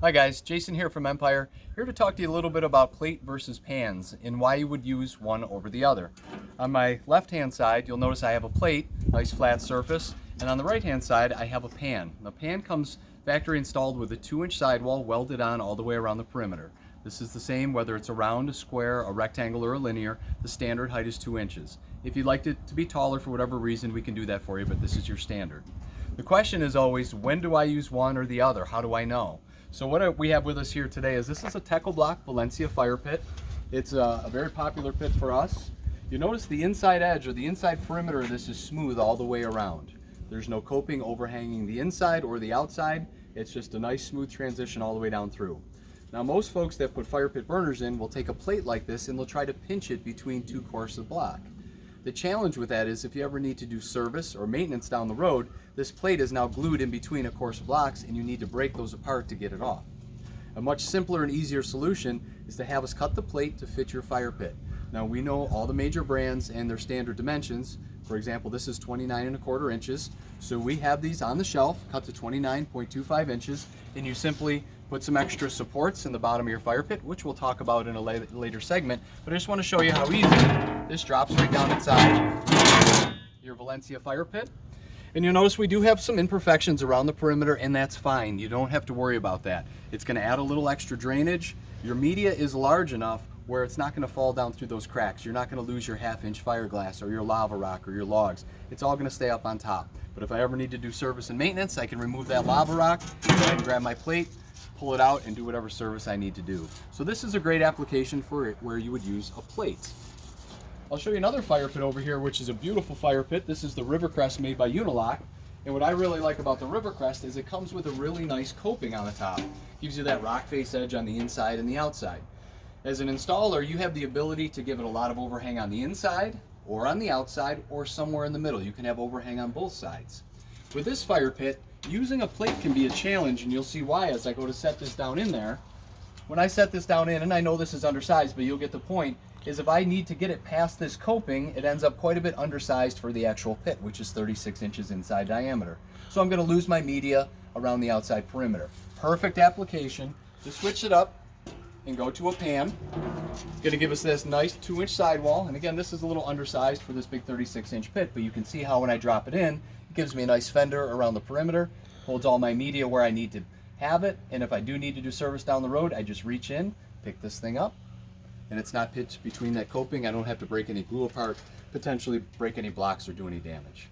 Hi guys, Jason here from Empire, here to talk to you a little bit about plate versus pans and why you would use one over the other. On my left hand side, you'll notice I have a plate, nice flat surface, and on the right hand side I have a pan. The pan comes factory installed with a 2-inch sidewall welded on all the way around the perimeter. This is the same whether it's a round, a square, a rectangle, or a linear. The standard height is 2 inches. If you'd like it to be taller for whatever reason, we can do that for you, but this is your standard. The question is always, when do I use one or the other? How do I know? So what we have with us here today is this is a Techo-Block Valencia fire pit. It's a very popular pit for us. You notice the inside edge or the inside perimeter of this is smooth all the way around. There's no coping overhanging the inside or the outside. It's just a nice smooth transition all the way down through. Now most folks that put fire pit burners in will take a plate like this and they'll try to pinch it between two courses of block. The challenge with that is if you ever need to do service or maintenance down the road, this plate is now glued in between a course of blocks and you need to break those apart to get it off. A much simpler and easier solution is to have us cut the plate to fit your fire pit. Now we know all the major brands and their standard dimensions. For example, this is 29¼ inches. So we have these on the shelf cut to 29.25 inches, and you simply put some extra supports in the bottom of your fire pit, which we'll talk about in a later segment. But I just want to show you how easy this drops right down inside your Valencia fire pit. And you'll notice we do have some imperfections around the perimeter, and that's fine. You don't have to worry about that. It's going to add a little extra drainage. Your media is large enough where it's not going to fall down through those cracks. You're not going to lose your 1/2-inch fiberglass or your lava rock or your logs. It's all going to stay up on top. But if I ever need to do service and maintenance, I can remove that lava rock, go ahead and grab my plate, pull it out, and do whatever service I need to do. So this is a great application for it where you would use a plate. I'll show you another fire pit over here, which is a beautiful fire pit. This is the Rivercrest made by Unilock. And what I really like about the Rivercrest is it comes with a really nice coping on the top. Gives you that rock face edge on the inside and the outside. As an installer, you have the ability to give it a lot of overhang on the inside or on the outside or somewhere in the middle. You can have overhang on both sides. With this fire pit, using a plate can be a challenge, and you'll see why as I go to set this down in there. When I set this down in, and I know this is undersized, but you'll get the point, is if I need to get it past this coping, it ends up quite a bit undersized for the actual pit, which is 36 inches inside diameter. So I'm going to lose my media around the outside perimeter. Perfect application to switch it up and go to a pan. It's going to give us this nice 2-inch sidewall, and again, this is a little undersized for this big 36-inch pit, but you can see how when I drop it in, it gives me a nice fender around the perimeter, holds all my media where I need to have it, and if I do need to do service down the road, I just reach in, pick this thing up, and it's not pitched between that coping. I don't have to break any glue apart, potentially break any blocks or do any damage.